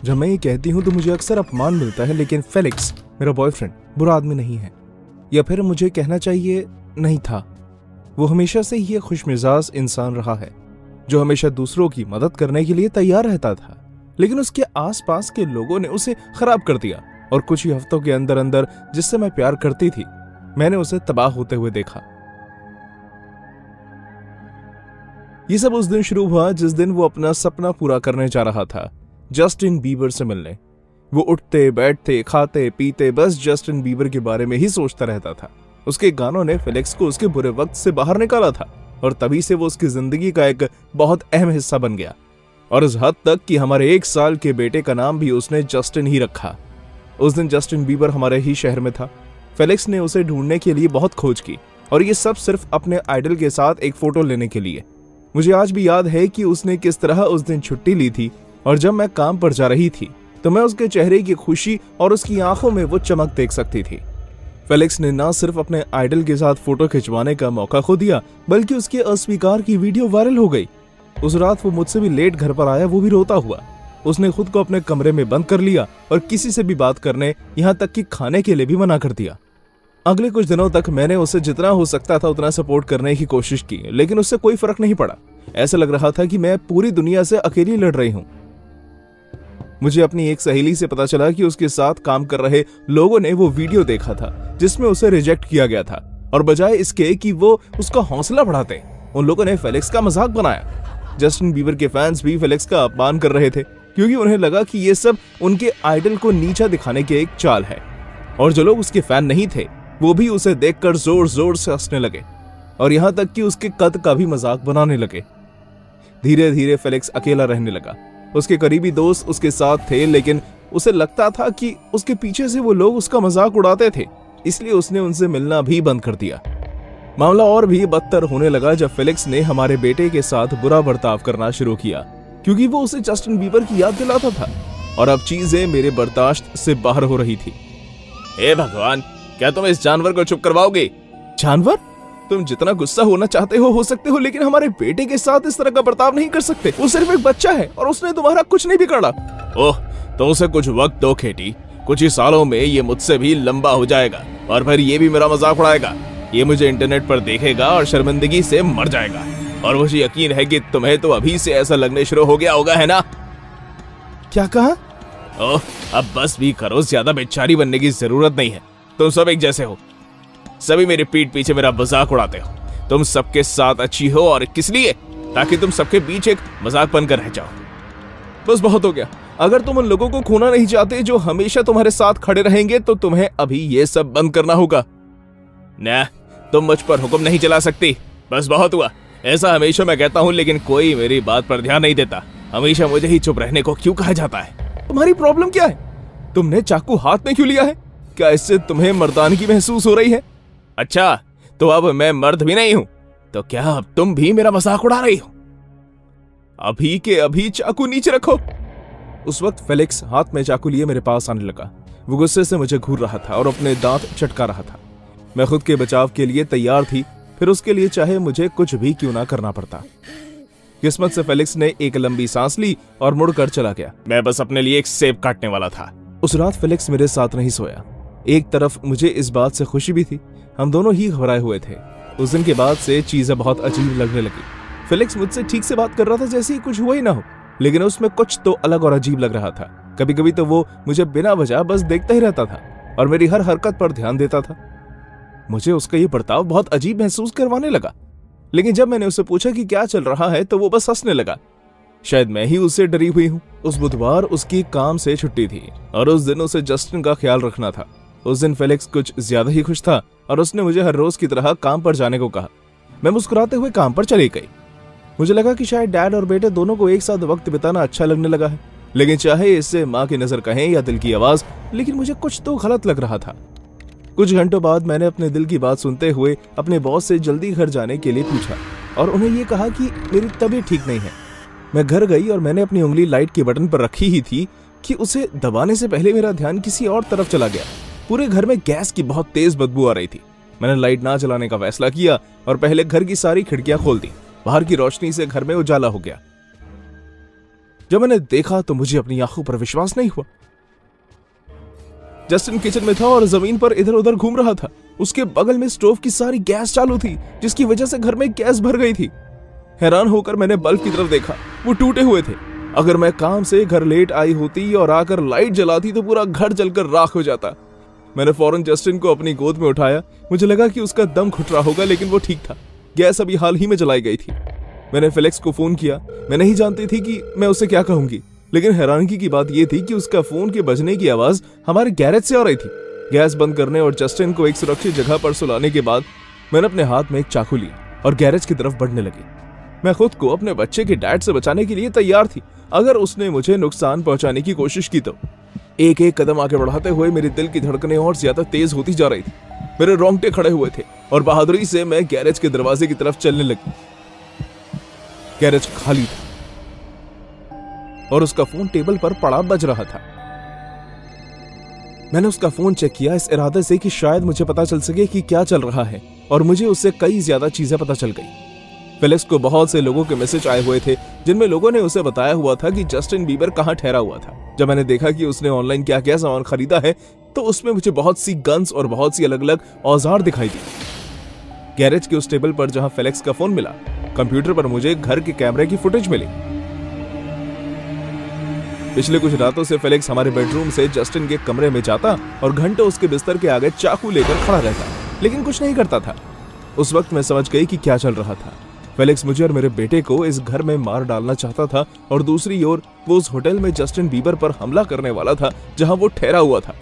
जब मैं ये कहती हूँ तो मुझे अक्सर अपमान मिलता है, लेकिन फेलिक्स मेरा बॉयफ्रेंड बुरा आदमी नहीं है, या फिर मुझे कहना चाहिए नहीं था। वो हमेशा से ही एक खुशमिजाज इंसान रहा है जो हमेशा दूसरों की मदद करने के लिए तैयार रहता था, लेकिन उसके आसपास के लोगों ने उसे खराब कर दिया और कुछ ही हफ्तों के अंदर अंदर जिससे मैं प्यार करती थी, मैंने उसे तबाह होते हुए देखा। ये सब उस दिन शुरू हुआ जिस दिन वो अपना सपना पूरा करने जा रहा था, जस्टिन बीबर से मिलने। वो उठते बैठते खाते पीते बस जस्टिन बीबर के बारे में ही सोचता रहता था। उसके गानों ने फेलिक्स को उसके बुरे वक्त से बाहर निकाला था और तभी से वो उसकी जिंदगी का एक बहुत अहम हिस्सा बन गया, और इस हद तक कि हमारे 1 साल के बेटे का नाम भी उसने जस्टिन ही रखा। उस दिन जस्टिन बीबर हमारे ही शहर में था। फेलिक्स ने उसे ढूंढने के लिए बहुत खोज की, और ये सब सिर्फ अपने आइडल के साथ एक फोटो लेने के लिए। मुझे आज भी याद है कि उसने किस तरह उस दिन छुट्टी ली थी, और जब मैं काम पर जा रही थी तो मैं उसके चेहरे की खुशी और उसकी आंखों में वो चमक देख सकती थी। फेलिक्स ने ना सिर्फ अपने आइडल के साथ फोटो खिंचवाने का मौका खो दिया, बल्कि उसके अस्वीकार की वीडियो वायरल हो गई। उस रात वो मुझसे भी लेट घर पर आया, वो भी रोता हुआ। उसने खुद को अपने कमरे में बंद कर लिया और किसी से भी बात करने, यहाँ तक कि खाने के लिए भी मना कर दिया। अगले कुछ दिनों तक मैंने उसे जितना हो सकता था उतना सपोर्ट करने की कोशिश की, लेकिन उससे कोई फर्क नहीं पड़ा। ऐसा लग रहा था कि मैं पूरी दुनिया से अकेली लड़ रही हूं। मुझे अपनी एक सहेली से पता चला कि उसके साथ काम कर रहे लोगों ने वो वीडियो देखा था जिसमें उसे रिजेक्ट किया गया था, और बजाय इसके कि वो उसका हौसला बढ़ाते, उन लोगों ने फेलिक्स का मजाक बनाया। जस्टिन बीबर के फैंस भी फेलिक्स का अपमान कर रहे थे, क्योंकि उन्हें लगा कि ये सब उनके आइडल को नीचा दिखाने की एक चाल है। और जो लोग उसके फैन नहीं थे वो भी उसे देखकर जोर जोर से हंसने लगे, और यहाँ तक कि उसके कद का भी मजाक बनाने लगे। धीरे धीरे फेलिक्स अकेला रहने लगा। उसके करीबी दोस्त उसके साथ थे, लेकिन उसे लगता था कि उसके पीछे से वो लोग उसका मजाक उड़ाते थे, इसलिए उसने उनसे मिलना भी बंद कर दिया। मामला और भी बदतर होने लगा जब फेलिक्स ने हमारे बेटे के साथ बुरा बर्ताव करना शुरू किया, क्योंकि वो उसे जस्टिन बीबर की याद दिलाता था, और अब चीजें मेरे बर्दाश्त से बाहर हो रही थी। हे भगवान, क्या तुम इस जानवर को चुप करवाओगे? जानवर? तुम जितना गुस्सा होना चाहते हो सकते हो, लेकिन हमारे बेटे के साथ इस तरह का बर्ताव नहीं कर सकते। वो सिर्फ एक बच्चा है और उसने तुम्हारा कुछ नहीं बिगाड़ा। ओह, तो उसे कुछ वक्त दो खेती, कुछ ही सालों में ये मुझसे भी लंबा हो जाएगा, और फिर ये भी मेरा मजाक उड़ाएगा। ये मुझे इंटरनेट पर देखेगा और शर्मिंदगी से मर जाएगा, और मुझे यकीन है कि तुम्हें तो अभी से ऐसा लगने शुरू हो गया होगा, है ना? क्या कहा? ओह, अब बस भी करो, ज्यादा बेचारी बनने की जरूरत नहीं है। तुम सब एक जैसे हो, सभी मेरे पीठ पीछे मेरा मजाक उड़ाते हो। तुम सबके साथ अच्छी हो, और किस लिए? ताकि तुम सबके बीच एक मजाक बनकर रह जाओ। बस बहुत हो गया। अगर तुम उन लोगों को खोना नहीं चाहते जो हमेशा तुम्हारे साथ खड़े रहेंगे, तो तुम्हें अभी ये सब बंद करना होगा। न, तुम मुझ पर हुक्म नहीं चला सकती। बस बहुत हुआ। ऐसा हमेशा मैं कहता हूँ, लेकिन कोई मेरी बात पर ध्यान नहीं देता। हमेशा मुझे ही चुप रहने को क्यों कहा जाता है? तुम्हारी प्रॉब्लम क्या है? तुमने चाकू हाथ में क्यों लिया है? क्या इससे तुम्हें मर्दानगी महसूस हो रही है? अच्छा, तो अब मैं मर्द भी नहीं हूं, तो क्या अब तुम भी मेरा मजाक उड़ा रही हो? अभी के अभी चाकू नीचे रखो। उस वक्त फेलिक्स हाथ में चाकू लिए मेरे पास आने लगा। वो गुस्से से मुझे घूर रहा था और अपने दांत चटका रहा था। मैं खुद के बचाव के लिए तैयार थी, फिर उसके लिए चाहे मुझे कुछ भी क्यों ना करना पड़ता। किस्मत से फेलिक्स ने एक लंबी सांस ली और मुड़कर चला गया। मैं बस अपने लिए एक सेब काटने वाला था। उस रात फेलिक्स मेरे साथ नहीं सोया। एक तरफ मुझे इस बात से खुशी भी थी, हम दोनों ही घबराए हुए थे। उस दिन के बाद से चीजें बहुत अजीब लगने लगी। फेलिक्स मुझसे ठीक से बात कर रहा था जैसे ही कुछ हुआ ही ना हो, लेकिन उसमें कुछ तो अलग और अजीब लग रहा था। कभी कभी तो वो मुझे बिना वजह बस देखता ही रहता था और मेरी हर हरकत पर ध्यान देता था। मुझे उसका ये बर्ताव बहुत अजीब महसूस करवाने लगा, लेकिन जब मैंने उससे पूछा कि क्या चल रहा है तो वो बस हंसने लगा। शायद मैं ही उससे डरी हुई हूँ। उस बुधवार उसकी काम से छुट्टी थी और उस दिन उसे जस्टिन का ख्याल रखना था। उस दिन फेलिक्स कुछ ज्यादा ही खुश था और उसने मुझे हर रोज की तरह काम पर जाने को कहा। मैं मुस्कुराते हुए काम पर चली गई। मुझे लगा कि शायद डैड और बेटे दोनों को एक साथ वक्त बिताना अच्छा लगने लगा है, लेकिन चाहे इससे माँ की नजर कहें या दिल की आवाज, लेकिन मुझे कुछ तो गलत लग रहा था। कुछ घंटों बाद मैंने अपने दिल की बात सुनते हुए अपने बॉस से जल्दी घर जाने के लिए पूछा और उन्हें ये कहा कि मेरी तबीयत ठीक नहीं है। मैं घर गई और मैंने अपनी उंगली लाइट के बटन पर रखी ही थी कि उसे दबाने से पहले मेरा ध्यान किसी और तरफ चला गया। पूरे घर में गैस की बहुत तेज बदबू आ रही थी। मैंने लाइट ना जलाने का फैसला किया और पहले घर की सारी खिड़कियां खोल दी। बाहर की रोशनी से घर में उजाला हो गया। जब मैंने देखा तो मुझे अपनी आंखों पर विश्वास नहीं हुआ। जस्टिन किचन में था और जमीन पर इधर उधर घूम रहा था। उसके बगल में स्टोव की सारी गैस चालू थी, जिसकी वजह से घर में गैस भर गई थी। हैरान होकर मैंने बल्ब की तरफ देखा, वो टूटे हुए थे। अगर मैं काम से घर लेट आई होती और आकर लाइट जलाती तो पूरा घर जलकर राख हो जाता। मैंने फौरन जस्टिन को अपनी गोद में उठाया। मुझे लगा कि उसका दम घुट रहा होगा, लेकिन वो ठीक था। गैस अभी हाल ही में जलाई गई थी। मैंने फेलिक्स को फोन किया। मैं नहीं जानती थी कि मैं उसे क्या कहूंगी, लेकिन हैरानगी की बात यह थी कि उसका फोन के बजने की आवाज हमारे गैरेज से आ रही थी। गैस बंद करने और जस्टिन को एक सुरक्षित जगह पर सुलाने के बाद मैंने अपने हाथ में एक चाकू लिया और गैरेज की तरफ बढ़ने लगी। मैं खुद को अपने बच्चे के डैड से बचाने के लिए तैयार थी। अगर उसने मुझे नुकसान पहुंचाने की कोशिश की तो एक एक कदम आगे बढ़ाते हुए मेरे दिल की धड़कनें और ज्यादा तेज होती जा रही थी। मेरे रोंगटे खड़े हुए थे और बहादुरी से मैं गैरेज के दरवाजे की तरफ चलने लगी। गैरेज खाली था और उसका फोन टेबल पर पड़ा बज रहा था। मैंने उसका फोन चेक किया इस इरादे से कि शायद मुझे पता चल सके कि क्या चल रहा है, और मुझे उससे कई ज्यादा चीजें पता चल गई। फेलिक्स को बहुत से लोगों के मैसेज आए हुए थे, जिनमें लोगों ने उसे बताया हुआ था कि जस्टिन बीबर कहां ठहरा हुआ था। जब मैंने देखा कि उसने ऑनलाइन क्या क्या सामान खरीदा है तो उसमें मुझे बहुत सी गन्स और बहुत सी अलग अलग औजार दिखाई दी। गैरेज के उस टेबल पर जहां फेलिक्स का फोन मिला, कंप्यूटर पर मुझे घर के कैमरे की फुटेज मिली। पिछले कुछ रातों से फेलिक्स हमारे बेडरूम से जस्टिन के कमरे में जाता और घंटों उसके बिस्तर के आगे चाकू लेकर खड़ा रहता, लेकिन कुछ नहीं करता था। उस वक्त मैं समझ गई कि क्या चल रहा था। फेलिक्स मुझे और मेरे बेटे को इस घर में मार डालना चाहता था, और दूसरी ओर वो उस होटल में जस्टिन बीबर पर हमला करने वाला था जहां वो ठहरा हुआ था।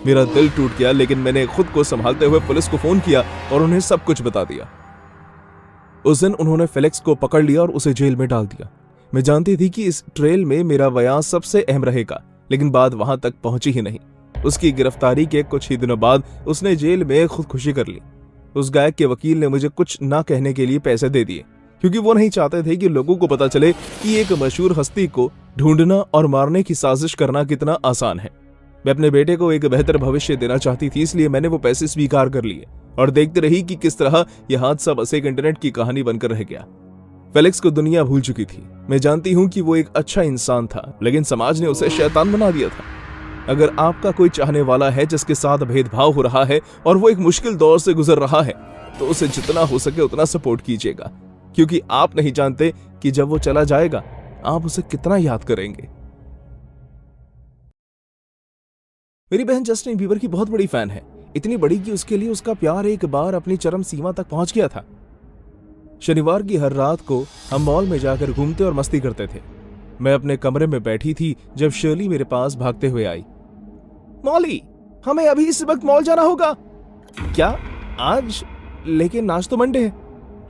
मेरा दिल टूट गया, लेकिन मैंने खुद को संभालते हुए पुलिस को फोन किया और उन्हें सब कुछ बता दिया। उस दिन उन्होंने फेलिक्स को पकड़ लिया और उसे जेल में डाल दिया। मैं जानती थी कि इस ट्रेल में मेरा बयान सबसे अहम रहेगा, लेकिन बात वहां तक पहुंची ही नहीं। उसकी गिरफ्तारी के कुछ ही दिनों बाद उसने जेल में खुदकुशी कर ली। उस गायक के वकील ने मुझे कुछ ना कहने के लिए पैसे दे दिए, क्योंकि वो नहीं चाहते थे कि लोगों को पता चले कि एक मशहूर हस्ती को ढूंढना और मारने की साजिश करना कितना आसान है। मैं अपने बेटे को एक बेहतर भविष्य देना चाहती थी, इसलिए मैंने वो पैसे स्वीकार कर लिए और देखते रही कि किस तरह यह हादसा बस एक इंटरनेट की कहानी बनकर रह गया। फेलिक्स को दुनिया भूल चुकी थी। मैं जानती हूं कि वो एक अच्छा इंसान था, लेकिन समाज ने उसे शैतान बना दिया था। अगर आपका कोई चाहने वाला है जिसके साथ भेदभाव हो रहा है और वो एक मुश्किल दौर से गुजर रहा है, तो उसे जितना हो सके उतना सपोर्ट कीजिएगा, क्योंकि आप नहीं जानते कि जब वो चला जाएगा आप उसे कितना याद करेंगे। मेरी बहन जस्टिन बीबर की बहुत बड़ी फैन है, इतनी बड़ी कि उसके लिए उसका प्यार एक बार अपनी चरम सीमा तक पहुंच गया था। शनिवार की हर रात को हम मॉल में जाकर घूमते और मस्ती करते थे। मैं अपने कमरे में बैठी थी जब शर्ली मेरे पास भागते हुए आई। मॉली, हमें अभी इस वक्त मॉल जाना होगा। क्या आज? लेकिन आज तो मंडे है।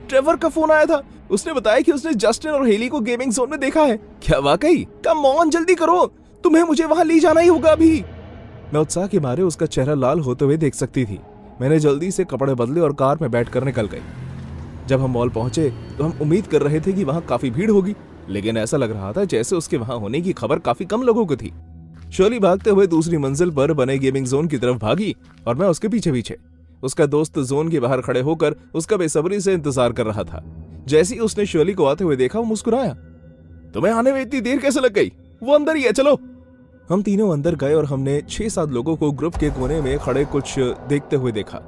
ट्रेवर का फोन आया था, उसने बताया कि उसने जस्टिन और हेली को गेमिंग जोन में देखा है। क्या वाकई? कम ऑन, जल्दी करो, तुम्हें मुझे वहां ले जाना ही होगा अभी। मैं उत्साह के मारे उसका चेहरा लाल होते हुए देख सकती थी। मैंने जल्दी से कपड़े बदले और कार में बैठकर निकल गई। जब हम मॉल पहुंचे तो हम उम्मीद कर रहे थे कि वहां काफी भीड़ होगी, लेकिन ऐसा लग रहा था जैसे उसके वहां होने की खबर काफी कम लोगों को थी। शर्ली भागते हुए दूसरी मंजिल पर बने गेमिंग जोन की तरफ भागी और मैं उसके पीछे पीछे। उसका दोस्त जोन के बाहर खड़े होकर उसका बेसब्री से इंतजार कर रहा था। जैसे ही उसने शर्ली को आते हुए देखा, वो मुस्कुराया। तुम्हें आने में इतनी देर कैसे लग गई? वो अंदर ही है, चलो। हम तीनों अंदर गए और हमने 6-7 लोगों को ग्रुप के कोने में खड़े कुछ देखते हुए देखा।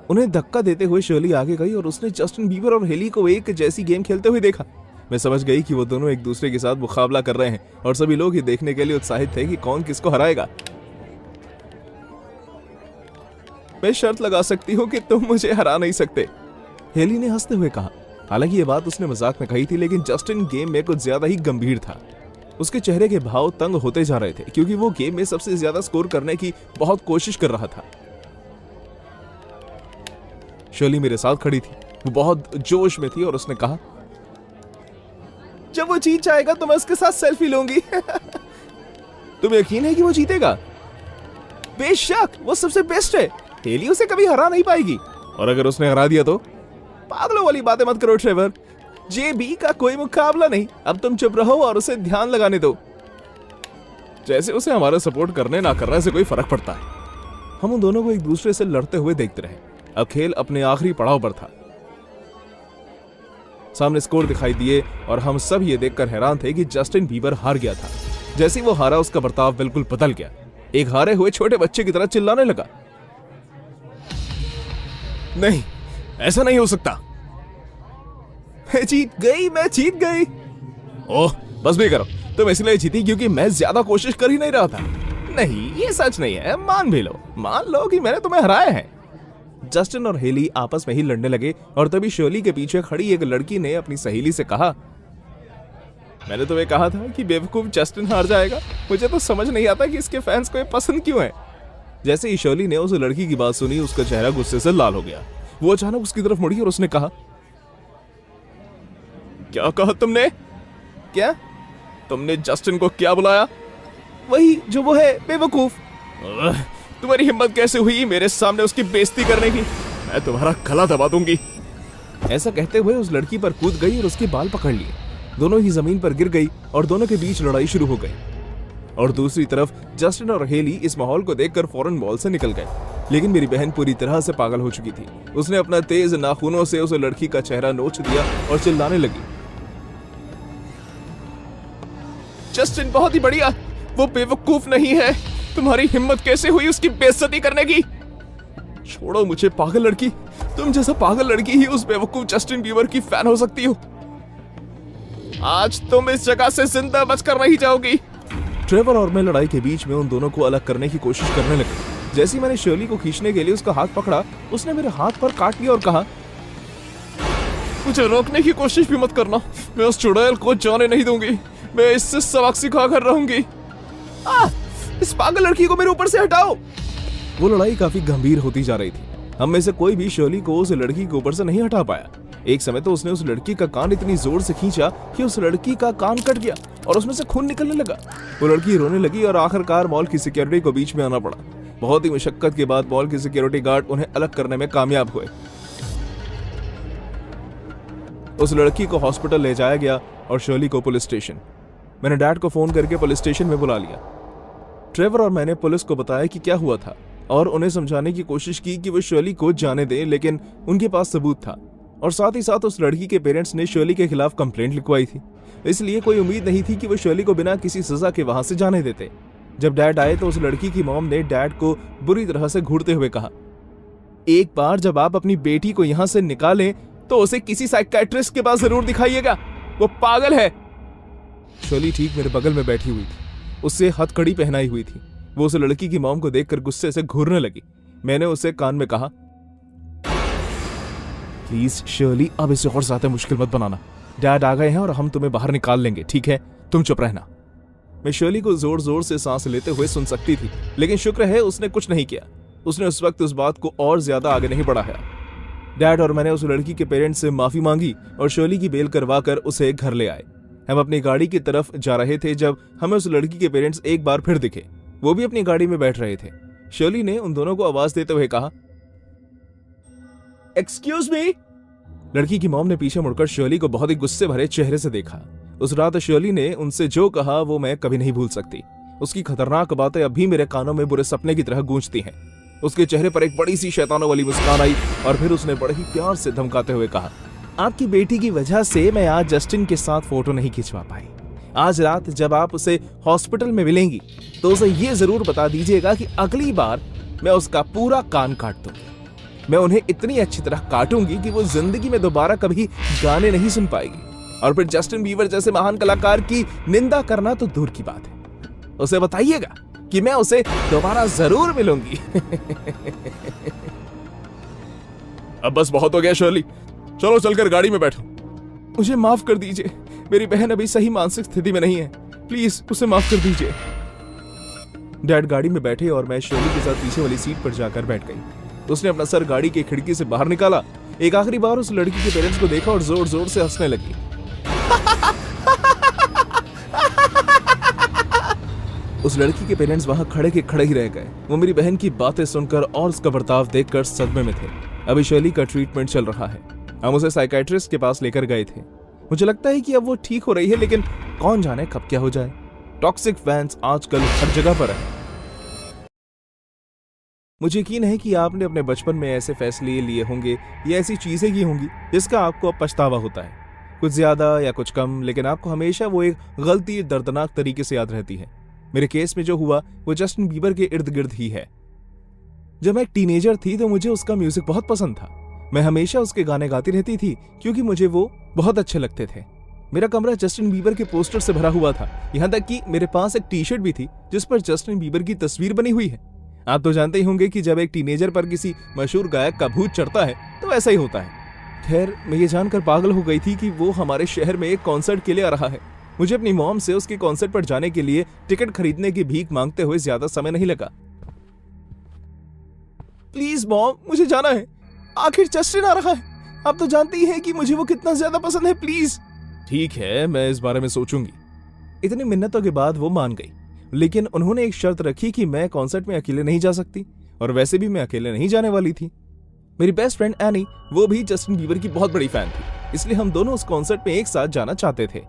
उन्हें धक्का देते हुए शर्ली आगे गई और उसने जस्टिन बीबर और हेली को एक जैसी गेम खेलते हुए देखा। मैं समझ गई कि वो दोनों एक दूसरे के साथ मुकाबला कर रहे हैं और सभी लोग ये देखने के लिए उत्साहित थे कि कौन किसको हराएगा। मैं शर्त लगा सकती हूँ कि तुम मुझे हरा नहीं सकते, हेली ने हंसते हुए कहा। हालांकि ये बात उसने मजाक में कही थी, लेकिन जस्टिन गेम में कुछ ज्यादा ही गंभीर था। उसके चेहरे के भाव तंग होते जा रहे थे, क्योंकि वो गेम में सबसे ज्यादा स्कोर करने की बहुत कोशिश कर रहा था। शर्ली मेरे साथ खड़ी थी, वो बहुत जोश में थी और उसने कहा, जब वो जीत जाएगा तो मैं उसके साथ सेल्फी लूंगी। तुम्हें यकीन है कि वो जीतेगा? बेशक, वो सबसे बेस्ट है, हेली उसे कभी हरा नहीं पाएगी। और अगर उसने हरा दिया तो? पागलों वाली बातें मत करो ट्रेवर, जेबी का कोई मुकाबला नहीं। अब तुम चुप रहो और उसे ध्यान लगाने दो। जैसे उसे हमारा सपोर्ट करने ना करने से कोई फर्क पड़ता है। हम उन दोनों को एक दूसरे से लड़ते हुए देखते रहे। अब खेल अपने आखिरी पड़ाव पर था। सामने स्कोर दिखाई दिए और हम सब ये देखकर हैरान थे कि जस्टिन बीबर हार गया था। जैसे ही वो हारा उसका बर्ताव बिल्कुल बदल गया। एक हारे हुए छोटे बच्चे की तरह चिल्लाने लगा, नहीं, ऐसा नहीं हो सकता, मैं जीत गई। ओह, बस भी करो, तुम इसलिए जीती क्योंकि मैं ज्यादा कोशिश कर ही नहीं रहा था। नहीं, ये सच नहीं है, मान भी लो, मान लो कि मैंने तुम्हें हराया है। जस्टिन और हेली आपस में ही लड़ने लगे और तभी शर्ली के पीछे खड़ी एक लड़की ने अपनी सहेली से कहा, मैंने तुम्हें कहा था कि बेवकूफ जस्टिन हार जाएगा। मुझे तो समझ नहीं आता कि इसके फैंस को ये पसंद क्यों है। जैसे ही शर्ली ने उस लड़की की बात सुनी, उसका चेहरा गुस्से से लाल हो गया। वो अचानक उसकी तरफ मुड़ी और उसने कहा, क्या कहा तुमने? क्या तुमने जस्टिन को क्या बुलाया? वही जो वो है, बेवकूफ। तुम्हारी हिम्मत कैसे हुई मेरे सामने उसकी बेइज्जती करने की? मैं तुम्हारा गला दबा दूंगी। ऐसा कहते हुए उस लड़की पर कूद गई और उसके बाल पकड़ लिए। दोनों ही जमीन पर गिर गई और दोनों के बीच लड़ाई शुरू हो गई। और दूसरी तरफ जस्टिन और हेली इस माहौल को देखकर फौरन मॉल से निकल गए। लेकिन मेरी बहन पूरी तरह से पागल हो चुकी थी। उसने अपना तेज नाखूनों से उस लड़की का चेहरा नोच दिया और चिल्लाने लगी, जस्टिन बहुत ही बढ़िया, वो बेवकूफ नहीं है। तुम्हारी हिम्मत कैसे हुई उसकी बेइज्जती करने की? छोड़ो मुझे पागल लड़की, तुम जैसा पागल लड़की ही उस बेवकूफ जस्टिन बीबर की फैन हो सकती हो। आज तुम इस जगह से जिंदा बचकर नहीं जाओगी। ट्रेवर और मैं लड़ाई के बीच में उन दोनों को अलग करने की कोशिश करने लगे। जैसे ही मैंने शर्ली को खींचने के लिए उसका हाथ पकड़ा, उसने मेरे हाथ पर काट लिया और कहा, मुझे रोकने की कोशिश भी मत करना, मैं उस चुड़ैल को जाने नहीं दूंगी। मैं इससे सबक सिखा कर रहूंगी। इस पागल लड़की को मेरे ऊपर से हटाओ। वो लड़ाई काफी गंभीर होती जा रही थी। हम में से कोई भी शर्ली को उस लड़की के ऊपर से नहीं हटा पाया। एक समय तो उसने उस लड़की का कान इतनी जोर से खींचा कि उस लड़की का कान कट गया और उसमें से खून निकलने लगा। वो लड़की रोने लगी और आखिरकार मॉल की सिक्योरिटी को बीच में आना पड़ा। बहुत ही मुशक्कत के बाद मॉल के सिक्योरिटी गार्ड उन्हें अलग करने में कामयाब हुए। उस लड़की को हॉस्पिटल ले जाया गया और शर्ली को पुलिस स्टेशन। मैंने डैड को फोन करके पुलिस स्टेशन में बुला लिया। ट्रेवर और मैंने पुलिस को बताया कि क्या हुआ था और उन्हें समझाने की कोशिश की कि वो शर्ली को जाने दें, लेकिन उनके पास सबूत था और साथ ही साथ उस लड़की के पेरेंट्स ने शर्ली के खिलाफ कंप्लेंट लिखवाई थी। इसलिए कोई उम्मीद नहीं थी कि वो शर्ली को बिना किसी सजा के वहां से जाने देते। जब डैड आए तो उस लड़की की मॉम ने डैड को बुरी तरह से घूरते हुए कहा, एक बार जब आप अपनी बेटी को यहाँ से निकालें तो उसे किसी साइकियाट्रिस्ट के पास जरूर दिखाइएगा, वो पागल है। शर्ली ठीक मेरे बगल में बैठी हुई थी, उससे हथकड़ी पहनाई हुई थी। वो उस लड़की की मॉम को देखकर गुस्से से घूरने लगी। मैंने उसे कान में कहा, प्लीज शर्ली, अब इसे और ज्यादा मुश्किल मत बनाना। डैड आ गए हैं और हम तुम्हें बाहर निकाल लेंगे, ठीक है? तुम चुप रहना। मैं शर्ली को जोर जोर से सांस लेते हुए सुन सकती थी, लेकिन शुक्र है उसने कुछ नहीं किया। उसने उस वक्त उस बात को और ज्यादा आगे नहीं बढ़ाया। डैड और मैंने उस लड़की के पेरेंट्स से माफी मांगी और शर्ली की बेल करवाकर उसे घर ले आए। हम अपनी गाड़ी की तरफ जा रहे थे जब हमें उस लड़की के पेरेंट्स एक बार फिर दिखे। वो भी अपनी गाड़ी में बैठ रहे थे। शर्ली ने उन दोनों को आवाज देते हुए कहा, एक्सक्यूज मी। लड़की की मॉम ने पीछे मुड़कर शर्ली को बहुत ही गुस्से भरे चेहरे से देखा। उस रात शर्ली ने उनसे जो कहा वो मैं कभी नहीं भूल सकती। उसकी खतरनाक बातें अब भी मेरे कानों में बुरे सपने की तरह गूंजती हैं। उसके चेहरे पर एक बड़ी सी शैतानों वाली मुस्कान आई और फिर उसने बड़े ही प्यार से धमकाते हुए कहा, आपकी बेटी की वजह से मैं आज जस्टिन के साथ फोटो नहीं खिंचवा पाई। आज रात जब आप उसे हॉस्पिटल में मिलेंगी तो उसे ये जरूर बता दीजिएगा कि अगली बार मैं उसका पूरा कान काट दूंगी। मैं उन्हें इतनी अच्छी तरह काटूंगी कि वो जिंदगी में दोबारा कभी गाने नहीं सुन पाएगी। और फिर जस्टिन बीबर जैसे महान कलाकार की निंदा करना तो दूर की बात है, उसे बताइएगा कि मैं उसे दोबारा जरूर मिलूंगी। अब बस बहुत हो गया शर्ली, चलो चलकर गाड़ी में बैठो। मुझे माफ कर दीजिए, मेरी बहन अभी सही मानसिक स्थिति में नहीं है, प्लीज उसे माफ कर दीजिए। डैड गाड़ी में बैठे और मैं शर्ली के साथ पीछे वाली सीट पर जाकर बैठ गई। उसने अपना सर गाड़ी की खिड़की से बाहर निकाला, एक आखिरी बार उस लड़की के पेरेंट्स को देखा और जोर जोर से हंसने लगी। उस लड़की के पेरेंट्स वहां खड़े के खड़े ही रह गए। वो मेरी बहन की बातें सुनकर और उसका बर्ताव देखकर सदमे में थे। अभी शर्ली का ट्रीटमेंट चल रहा है। हम उसे साइकियाट्रिस्ट के पास लेकर गए थे। मुझे लगता है कि अब वो ठीक हो रही है, लेकिन कौन जाने कब क्या हो जाए। टॉक्सिक फैंस आजकल हर जगह पर है। मुझे यकीन है कि आपने अपने बचपन में ऐसे फैसले लिए होंगे या ऐसी चीजें की होंगी जिसका आपको अब पछतावा होता है। कुछ ज्यादा या कुछ कम, लेकिन आपको हमेशा वो एक गलती दर्दनाक तरीके से याद रहती है। मेरे केस में जो हुआ वो जस्टिन बीबर के इर्द गिर्द ही है। जब मैं एक टीनेजर थी तो मुझे उसका म्यूजिक बहुत पसंद था। मैं हमेशा उसके गाने गाती रहती थी क्योंकि मुझे वो बहुत अच्छे लगते थे। मेरा कमरा जस्टिन बीबर के पोस्टर से भरा हुआ था, यहाँ तक कि मेरे पास एक टी शर्ट भी थी जिस पर जस्टिन बीबर की तस्वीर बनी हुई है। आप तो जानते ही होंगे कि जब एक टीनेजर पर किसी मशहूर गायक का भूत चढ़ता है तो ऐसा ही होता है। खैर, मैं ये जानकर पागल हो गई थी कि वो हमारे शहर में एक कॉन्सर्ट के लिए आ रहा है। मुझे अपनी मॉम से उसके कॉन्सर्ट पर जाने के लिए टिकट खरीदने की भीख मांगते हुए ज्यादा समय नहीं लगा। प्लीज मॉम, मुझे जाना है, आखिर जस्टिन आ रहा है। आप तो जानती हैं कि मुझे वो कितना ज्यादा पसंद है, प्लीज। ठीक है, मैं इस बारे में सोचूंगी। इतनी मिन्नतों के बाद वो मान गई, लेकिन उन्होंने एक शर्त रखी कि मैं कॉन्सर्ट में अकेले नहीं जा सकती, और वैसे भी मैं अकेले नहीं जाने वाली थी। मेरी बेस्ट फ्रेंड एनी, वो भी जस्टिन बीबर की बहुत बड़ी फैन थी, इसलिए हम दोनों उस कॉन्सर्ट में एक साथ जाना चाहते थे।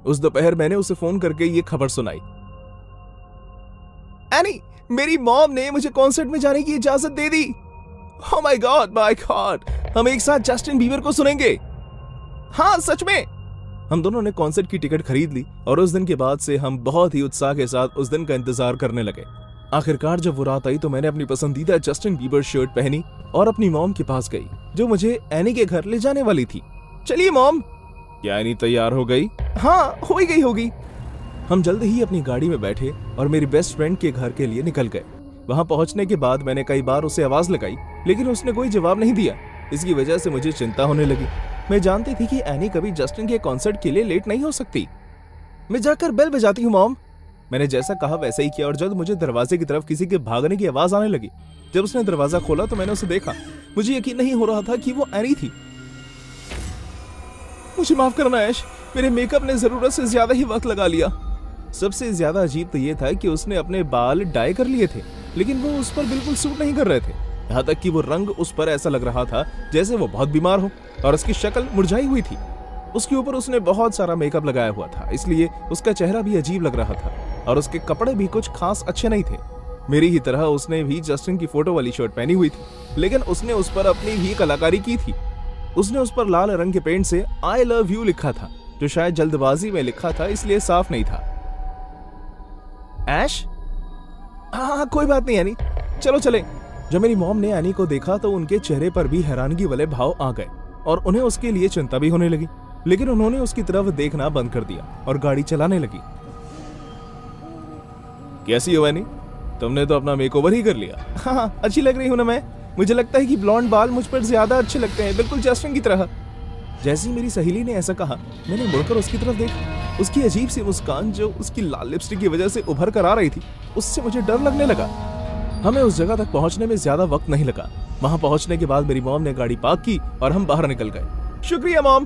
उस दोपहर मैंने उसे फोन करके ये खबर सुनाई। एनी, मेरी मॉम ने मुझे कॉन्सर्ट में जाने की इजाजत दे दी। ओह माय गॉड, हम एक साथ जस्टिन बीबर को सुनेंगे। हाँ, सच में। हम दोनों ने कॉन्सर्ट की टिकट खरीद ली और उस दिन के बाद से हम बहुत ही उत्साह के साथ उस दिन का इंतजार करने लगे। आखिरकार जब वो रात आई तो मैंने अपनी पसंदीदा जस्टिन बीबर शर्ट पहनी और अपनी मॉम के पास गई, जो मुझे एनी के घर ले जाने वाली थी। चलिए मॉम। क्या एनी तैयार हो गई? हाँ, हो ही गई होगी। हम जल्द ही अपनी गाड़ी में बैठे और मेरी बेस्ट फ्रेंड के घर के लिए निकल गए। वहां पहुंचने के बाद मैंने कई बार उसे आवाज लगाई, लेकिन उसने कोई जवाब नहीं दिया। इसकी वजह से मुझे चिंता होने लगी। मैं जानती थी कि एनी कभी जस्टिन के कॉन्सर्ट के लिए लेट नहीं हो सकती। मैं जाकर बेल बजाती हूँ मॉम। मैंने जैसा कहा वैसा ही किया और जब मुझे दरवाजे की तरफ किसी के भागने की आवाज आने लगी। जब उसने दरवाजा खोला तो मैंने उसे देखा। मुझे यकीन नहीं हो रहा था कि वो एनी थी। मुझे माफ करना ऐश, मेरे मेकअप ने जरूरत से ज्यादा ही वक्त लगा लिया। सबसे ज्यादा अजीब तो ये था कि उसने अपने बाल डाई कर लिए थे, लेकिन वो उस पर बिल्कुल सूट नहीं कर रहे थे। यहाँ तक कि वो रंग उस पर ऐसा लग रहा था जैसे वो बहुत बीमार हो, और उसकी शक्ल मुरझाई हुई थी। उसके ऊपर उसने बहुत सारा मेकअप लगाया हुआ था, इसलिए उसका चेहरा भी अजीब लग रहा था, और उसके कपड़े भी कुछ खास अच्छे नहीं थे। मेरी ही तरह उसने भी जस्टिन की फोटो वाली शर्ट पहनी हुई थी, लेकिन उसने उस पर अपनी ही कलाकारी की थी। उसने उस पर लाल रंग के पेंट से आई लव यू लिखा था, जो शायद जल्दबाजी में लिखा था, इसलिए साफ नहीं था। ऐश? हाँ, कोई बात नहीं एनी, चलो चले। जब मेरी मॉम ने एनी को देखा तो उनके चेहरे पर भी हैरानगी वाले भाव आ गए और उन्हें उसके लिए चिंता भी होने लगी, लेकिन उन्होंने उसकी तरफ देखना बंद कर दिया और गाड़ी चलाने लगी। कैसी हो एनी? तुमने तो अपना मेकओवर ही कर लिया। हाँ, अच्छी लग रही हूँ ना मैं? मुझे लगता है कि ब्लॉन्ड बाल मुझ पर ज्यादा अच्छे लगते हैं, बिल्कुल जस्टिन की तरह। जैसे ही मेरी सहेली ने ऐसा कहा, मैंने मुड़कर उसकी तरफ देखा। उसकी अजीब सी मुस्कान जो उसकी लाल लिपस्टिक की वजह से उभर कर आ रही थी, उससे मुझे डर लगने लगा। हमें उस जगह तक पहुंचने में ज्यादा वक्त नहीं लगा। वहां पहुंचने के बाद मेरी मॉम ने गाड़ी पार्क की और हम बाहर निकल गए। शुक्रिया मॉम,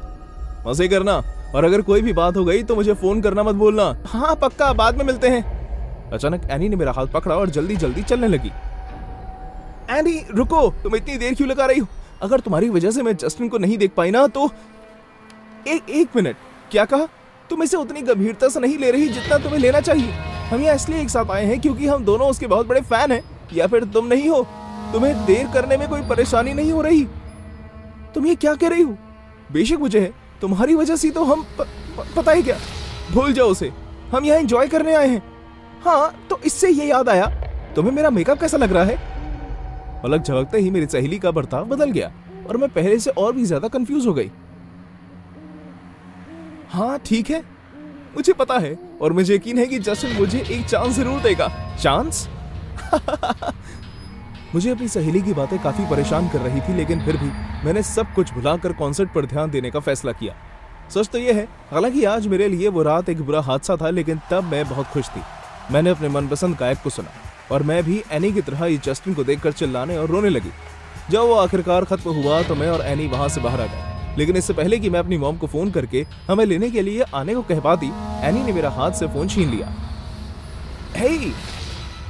मजे करना, और अगर कोई भी बात हो गई तो मुझे फोन करना मत भूलना। हाँ पक्का, बाद में मिलते हैं। अचानक एनी ने मेरा हाथ पकड़ा और जल्दी जल्दी चलने लगी। एनी रुको, तुम इतनी देर क्यों लगा रही हो? अगर तुम्हारी वजह से मैं जस्टिन को नहीं देख पाई ना तो एक मिनट, क्या कहा? तुम इसे उतनी गंभीरता से नहीं ले रही जितना तुम्हें लेना चाहिए। हम यहाँ इसलिए एक साथ आए हैं क्योंकि हम दोनों उसके बहुत बड़े फैन हैं, या फिर तुम नहीं हो? तुम्हें देर करने में कोई परेशानी नहीं हो रही? तुम ये क्या कह रही हो? बेशक मुझे है, तुम्हारी वजह से तो हम पता है क्या, भूल जाओ उसे, हम यहाँ एंजॉय करने आए हैं। हाँ, तो इससे ये याद आया, तुम्हें मेरा मेकअप कैसा लग रहा है? पलक झपकते ही मेरी सहेली का बर्ताव बदल गया और मैं पहले से और भी ज्यादा कंफ्यूज हो गई। हाँ ठीक है, मुझे पता है और मुझे यकीन है कि जस्टिन मुझे एक चांस जरूर देगा। चांस? मुझे अपनी सहेली की बातें काफी परेशान कर रही थी, लेकिन फिर भी मैंने सब कुछ भुलाकर कॉन्सर्ट पर ध्यान देने का फैसला किया। सच तो यह है, हालांकि आज मेरे लिए वो रात एक बुरा हादसा था, लेकिन तब मैं बहुत खुश थी। मैंने अपने मनपसंद गायक को सुना और मैं भी एनी की तरह ही जस्टिन को देखकर चिल्लाने और रोने लगी। जब वो आखिरकार खत्म हुआ तो मैं और एनी वहां से बाहर आ गए, लेकिन इससे पहले कि मैं अपनी मॉम को फोन करके हमें लेने के लिए आने को कह पाती, एनी ने मेरा हाथ से फोन छीन लिया। हे,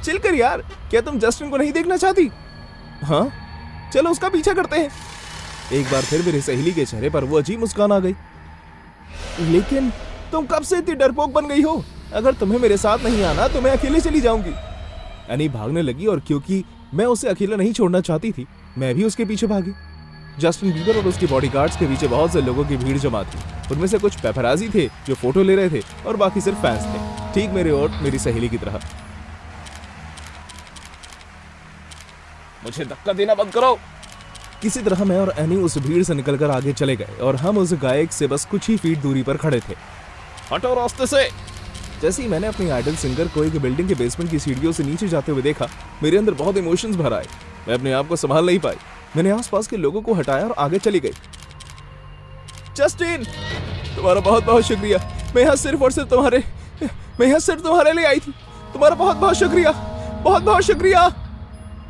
चिल कर यार, क्या तुम जस्टिन को नहीं देखना चाहती? हाँ, चलो उसका पीछा करते हैं। एक बार फिर मेरी सहेली के चेहरे पर वो अजीब मुस्कान आ गई। लेकिन तुम कब से इतनी डरपोक बन गई हो? अगर तुम्हें मेरे साथ नहीं आना तो मैं अकेले चली जाऊंगी। एनी भागने लगी और क्योंकि मैं उसे अकेला नहीं छोड़ना चाहती थी, मैं भी उसके पीछे भागी। जस्टिन बीबर और उसके बॉडीगार्ड्स के पीछे बहुत से लोगों की भीड़ जमा थी। उनमें से कुछ पेपराजी थे जो फोटो ले रहे थे और बाकी सिर्फ फैंस थे, ठीक मेरे और मेरी सहेली की तरह। मुझे धक्का देना बंद करो। किसी तरह मैं और एनी उस भीड़ से निकलकर आगे चले गए और हम उस गायक से बस कुछ ही फीट दूरी पर खड़े थे। हटो रास्ते से। जैसे ही मैंने अपनी आइडल सिंगर को एक बिल्डिंग के बेसमेंट की सीढ़ियों से नीचे जाते हुए देखा, मेरे अंदर बहुत इमोशंस भर आए। मैं अपने आप को संभाल नहीं पाई। मैंने आसपास के लोगों को हटाया और आगे चली गई। जस्टिन, तुम्हारा बहुत बहुत शुक्रिया। मैं यहाँ सिर्फ तुम्हारे लिए आई थी। तुम्हारा बहुत बहुत शुक्रिया, बहुत बहुत शुक्रिया।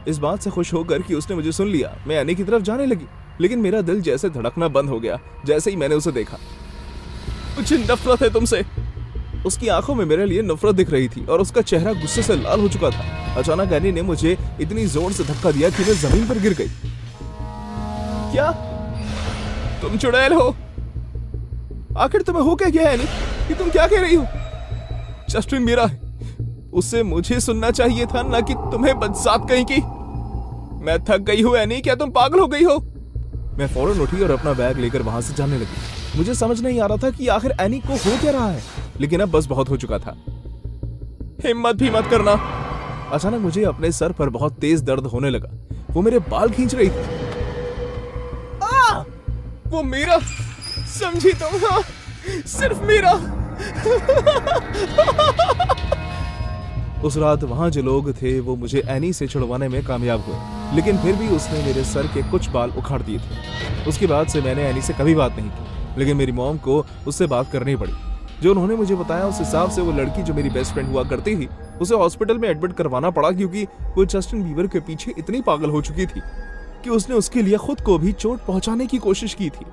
इस बात से खुश होकर कि उसने मुझे सुन लिया, मैं एनी की तरफ जाने लगी, लेकिन मेरा दिल जैसे धड़कना बंद हो गया जैसे ही मैंने उसे देखा। मुझे नफरत है तुमसे। उसकी आंखों में मेरे लिए नफरत दिख रही थी और उसका चेहरा गुस्से से लाल हो चुका था। अचानक एनी ने मुझे इतनी जोर से धक्का दिया कि मैं जमीन पर गिर गई। क्या तुम चुड़ैल हो? आखिर तुम्हें हो क्या गया एनी कि तुम क्या कह रही हो? जस्टिन मेरा है, उससे मुझे सुनना चाहिए था, ना कि तुम्हें बदसात कहीं की। मैं थक गई हूं एनी, क्या तुम पागल हो गई हो? मैं फौरन उठी और अपना बैग लेकर वहां से जाने लगी। मुझे समझ नहीं आ रहा था कि आखिर एनी को हो क्या रहा है, लेकिन अब बस बहुत हो चुका था। हिम्मत भी मत करना। अचानक मुझे अपने सर पर बहुत तेज दर्द होने लगा। वो मेरे बाल खींच रही थी। वो मेरा, समझी तुम? हाँ, सिर्फ मेरा। उस रात वहां जो लोग थे वो मुझे एनी से छुड़वाने में कामयाब हुए, लेकिन फिर भी उसने मेरे सर के कुछ बाल उखाड़ दिए थे। उसके बाद से मैंने एनी से कभी बात नहीं की, लेकिन मेरी मॉम को उससे बात करनी पड़ी। जो उन्होंने मुझे बताया उस हिसाब से वो लड़की जो मेरी बेस्ट फ्रेंड हुआ करती थी, उसे हॉस्पिटल में एडमिट करवाना पड़ा क्योंकि वो जस्टिन बीबर के पीछे इतनी पागल हो चुकी थी कि उसने उसके लिए खुद को भी चोट पहुंचाने की कोशिश की थी।